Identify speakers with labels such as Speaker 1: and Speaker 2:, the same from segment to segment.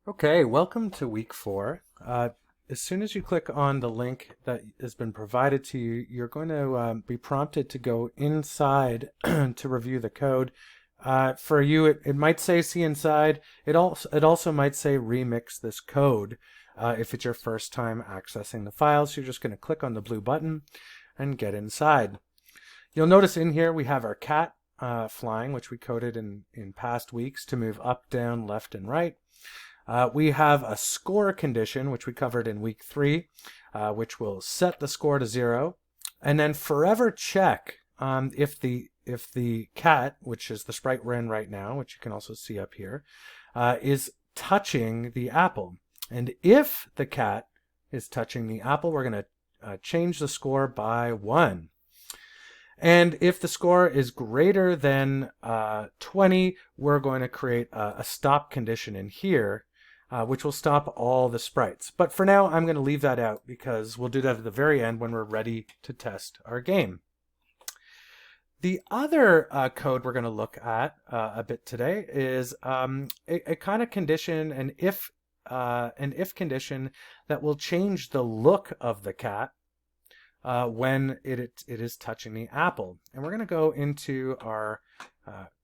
Speaker 1: Okay, welcome to week 4. As soon as you click on the link that has been provided to you, you're going to be prompted to go inside to review the code. For you, it might say see inside. It also might say remix this code if it's your first time accessing the file. So you're just going to click on the blue button and get inside. You'll notice in here we have our cat flying, which we coded in past weeks to move up, down, left, and right. We have a score condition, which we covered in week 3, which will set the score to 0, and then forever check if the cat, which is the sprite we're in right now, which you can also see up here, is touching the apple. And if the cat is touching the apple, we're going to change the score by 1. And if the score is greater than 20, we're going to create a stop condition in here, which will stop all the sprites. But for now, I'm going to leave that out because we'll do that at the very end when we're ready to test our game. The other code we're going to look at a bit today is a kind of condition, an if condition that will change the look of the cat when it is touching the apple. And we're going to go into our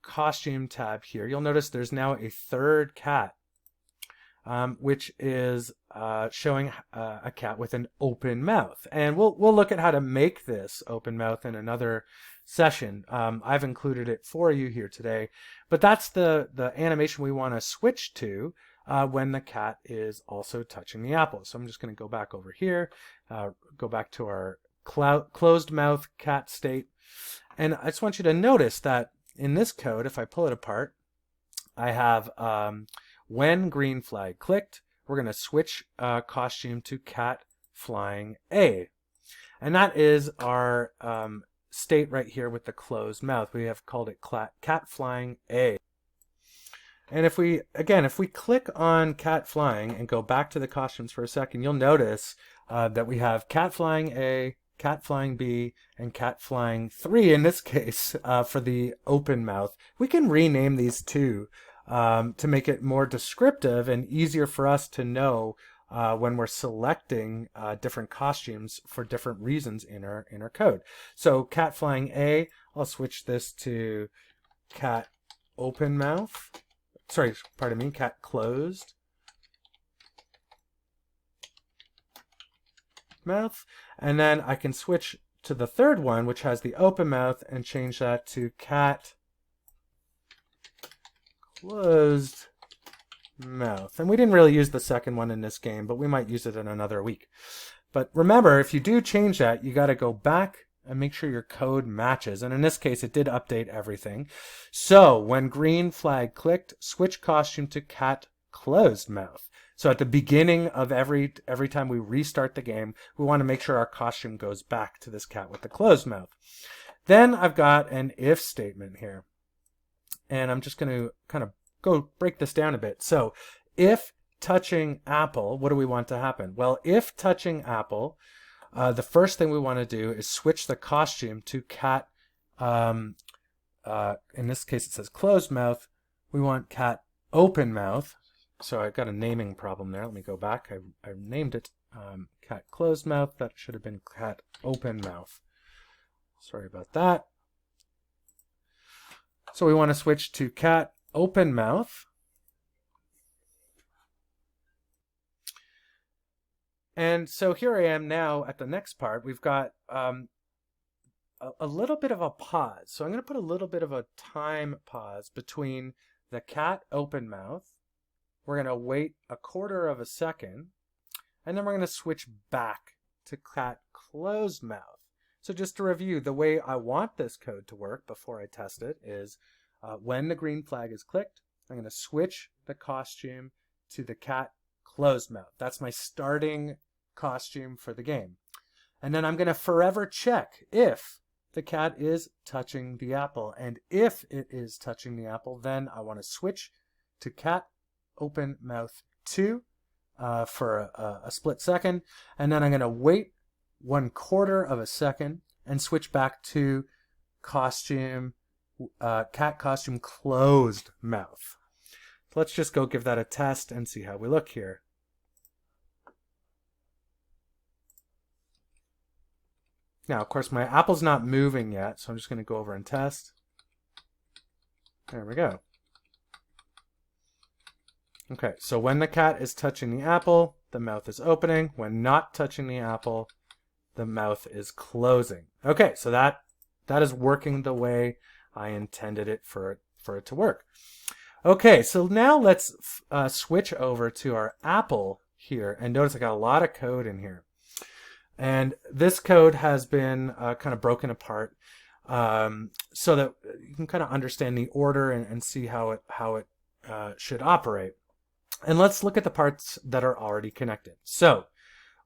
Speaker 1: costume tab here. You'll notice there's now a third cat, which is showing a cat with an open mouth. And we'll look at how to make this open mouth in another session. I've included it for you here today, but that's the animation we want to switch to when the cat is also touching the apple. So I'm just going to go back over here, go back to our closed mouth cat state. And I just want you to notice that in this code, if I pull it apart, I have when green flag clicked, we're going to switch costume to cat flying A. And that is our state right here with the closed mouth. We have called it cat flying A. And if we click on cat flying and go back to the costumes for a second, you'll notice that we have cat flying A, cat flying B, and cat flying 3 in this case for the open mouth. We can rename these two to make it more descriptive and easier for us to know when we're selecting different costumes for different reasons in our code. So cat flying A, I'll switch this to cat open mouth. Sorry, pardon me, cat closed mouth. And then I can switch to the third one, which has the open mouth, and change that to cat closed mouth. And we didn't really use the second one in this game, but we might use it in another week. But remember, if you do change that, you got to go back and make sure your code matches. And in this case, it did update everything. So when green flag clicked, switch costume to cat closed mouth. So at the beginning of every time we restart the game, we want to make sure our costume goes back to this cat with the closed mouth. Then I've got an if statement here. And I'm just going to kind of go break this down a bit. So if touching apple, what do we want to happen? Well, if touching apple, the first thing we want to do is switch the costume to cat, in this case it says closed mouth. We want cat open mouth. So I've got a naming problem there. Let me go back. I named it cat closed mouth. That should have been cat open mouth. Sorry about that. So we want to switch to cat open mouth. And so here I am now at the next part. We've got a little bit of a pause. So I'm going to put a little bit of a time pause between the cat open mouth. We're going to wait a quarter of a second, and then we're going to switch back to cat closed mouth. So just to review, the way I want this code to work before I test it is when the green flag is clicked, I'm going to switch the costume to the cat closed mouth. That's my starting costume for the game. And then I'm going to forever check if the cat is touching the apple. And if it is touching the apple, then I want to switch to cat open mouth 2 for a split second. And then I'm going to wait 1/4 of a second and switch back to cat costume closed mouth. let's just go give that a test and see how we look here. Now, of course, my apple's not moving yet, so I'm just going to go over and test. There we go. Okay, so when the cat is touching the apple, the mouth is opening. When not touching the apple, the mouth is closing. Okay, so that is working the way I intended it for it to work. Okay, so now let's switch over to our apple here. And notice I got a lot of code in here. And this code has been kind of broken apart so that you can kind of understand the order and see how it should operate. And let's look at the parts that are already connected. So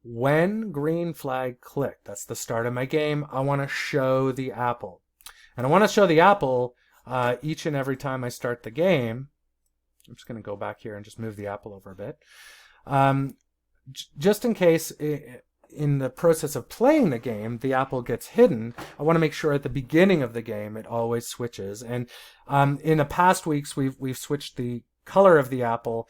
Speaker 1: when green flag clicked, that's the start of my game, I want to show the apple. And I want to show the apple each and every time I start the game. I'm just going to go back here and just move the apple over a bit. Just in case in the process of playing the game, the apple gets hidden, I want to make sure at the beginning of the game it always switches. And in the past weeks, we've switched the color of the apple.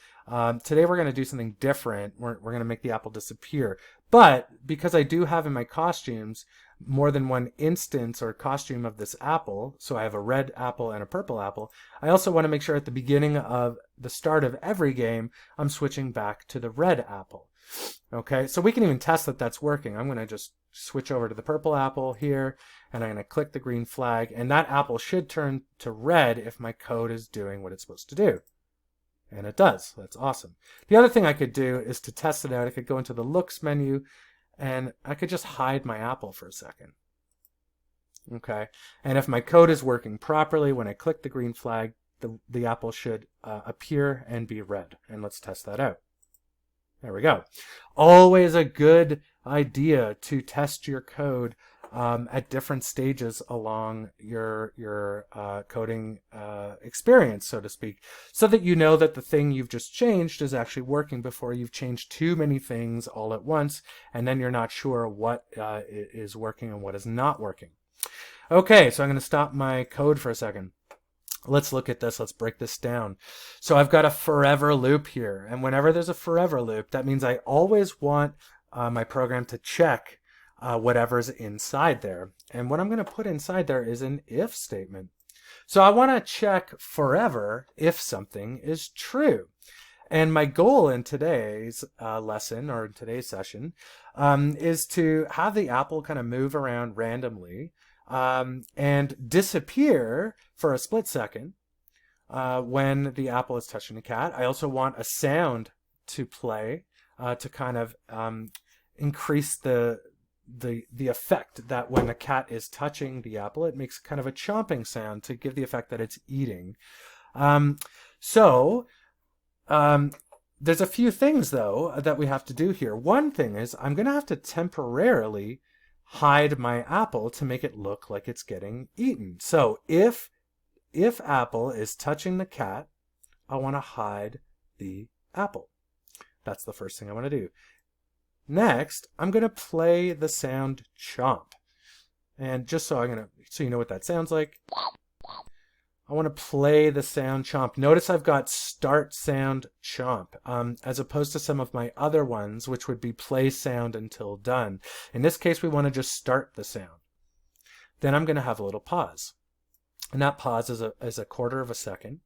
Speaker 1: Today we're going to do something different. We're going to make the apple disappear. But because I do have in my costumes more than one instance or costume of this apple, so I have a red apple and a purple apple, I also want to make sure at the beginning of the start of every game, I'm switching back to the red apple. Okay, so we can even test that that's working. I'm going to just switch over to the purple apple here, and I'm going to click the green flag, and that apple should turn to red if my code is doing what it's supposed to do. And it does. That's awesome. The other thing I could do is to test it out. I could go into the looks menu and I could just hide my apple for a second. Okay. And if my code is working properly, when I click the green flag, the apple should appear and be red. And let's test that out. There we go. Always a good idea to test your code at different stages along your coding experience, so to speak, so that you know that the thing you've just changed is actually working before you've changed too many things all at once, and then you're not sure what is working and what is not working. Okay, so I'm going to stop my code for a second. Let's look at this. Let's break this down. So I've got a forever loop here, and whenever there's a forever loop, that means I always want my program to check whatever's inside there. And what I'm going to put inside there is an if statement. So I want to check forever if something is true. And my goal in today's lesson or in today's session is to have the apple kind of move around randomly and disappear for a split second when the apple is touching the cat. I also want a sound to play to kind of increase the effect that when the cat is touching the apple, it makes kind of a chomping sound to give the effect that it's eating. There's a few things, though, that we have to do here. One thing is I'm going to have to temporarily hide my apple to make it look like it's getting eaten. So if apple is touching the cat, I want to hide the apple. That's the first thing I want to do. Next, I'm going to play the sound chomp. And just so you know what that sounds like, I want to play the sound chomp. Notice I've got start sound chomp, as opposed to some of my other ones, which would be play sound until done. In this case, we want to just start the sound. Then I'm going to have a little pause. And that pause is a quarter of a second.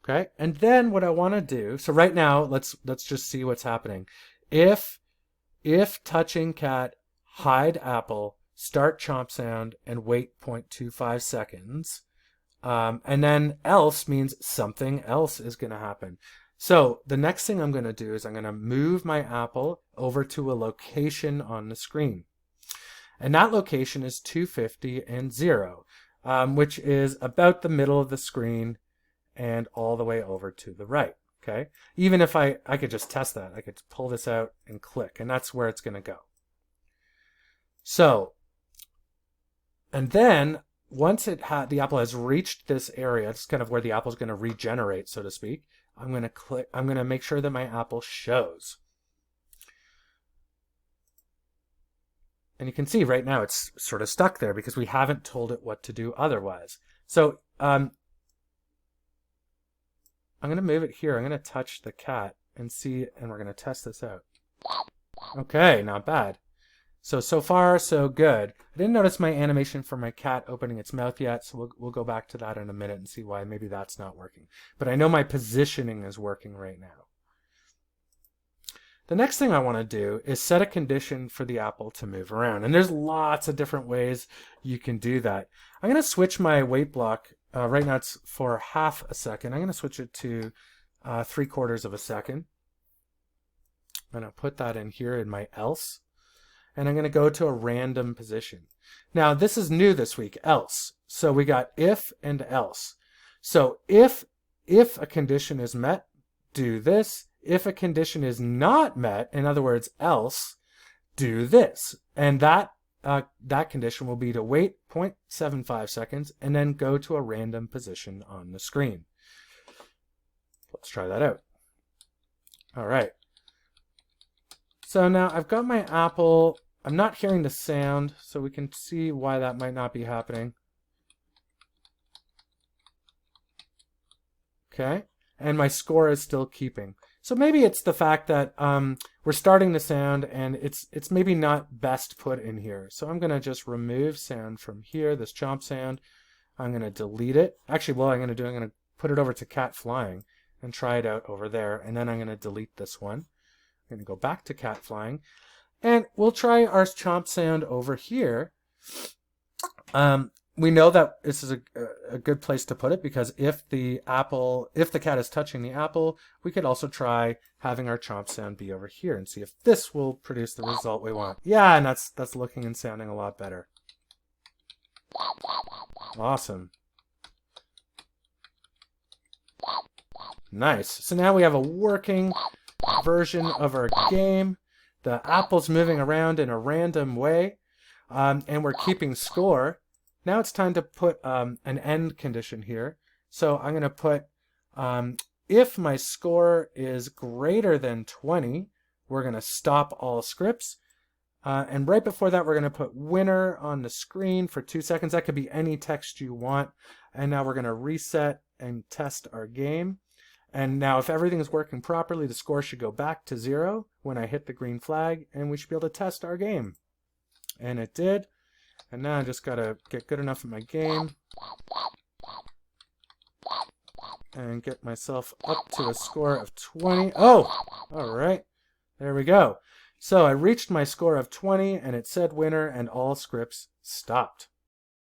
Speaker 1: Okay, and then what I want to do, so right now, let's just see what's happening. If touching cat, hide apple, start chomp sound, and wait 0.25 seconds, and then else means something else is going to happen. So the next thing I'm going to do is I'm going to move my apple over to a location on the screen. And that location is 250 and 0, which is about the middle of the screen and all the way over to the right. Okay, even if I could just test that, I could pull this out and click, and that's where it's going to go. So, and then once the apple has reached this area, it's kind of where the apple is going to regenerate, so to speak. I'm going to make sure that my apple shows. And you can see right now it's sort of stuck there because we haven't told it what to do otherwise. So, I'm going to move it here. I'm going to touch the cat and see, and we're going to test this out. Okay, not bad. So far, so good. I didn't notice my animation for my cat opening its mouth yet, so we'll go back to that in a minute and see why maybe that's not working. But I know my positioning is working right now. The next thing I want to do is set a condition for the apple to move around. And there's lots of different ways you can do that. I'm going to switch my wait block. Right now it's for half a second. I'm going to switch it to 3/4 of a second. I'm going to put that in here in my else. And I'm going to go to a random position. Now, this is new this week, else. So we got if and else. So if a condition is met, do this. If a condition is not met, in other words, else, do this. And that condition will be to wait 0.75 seconds and then go to a random position on the screen. Let's try that out. All right. So now I've got my apple. I'm not hearing the sound, so we can see why that might not be happening. Okay, and my score is still keeping. So maybe it's the fact that we're starting the sound and it's maybe not best put in here. So I'm going to just remove sound from here, this chomp sound. I'm going to delete it. Actually, what I'm going to do, I'm going to put it over to cat flying and try it out over there. And then I'm going to delete this one. I'm going to go back to cat flying, and we'll try our chomp sound over here. We know that this is a good place to put it because if the cat is touching the apple, we could also try having our chomp sound be over here and see if this will produce the result we want. Yeah, and that's looking and sounding a lot better. Awesome. Nice. So now we have a working version of our game. The apple's moving around in a random way, and we're keeping score. Now it's time to put an end condition here. So I'm going to put if my score is greater than 20, we're going to stop all scripts. And right before that, we're going to put winner on the screen for 2 seconds. That could be any text you want. And now we're going to reset and test our game. And now if everything is working properly, the score should go back to 0 when I hit the green flag, and we should be able to test our game. And it did. And now I just got to get good enough at my game and get myself up to a score of 20. Oh, all right. There we go. So I reached my score of 20, and it said winner, and all scripts stopped.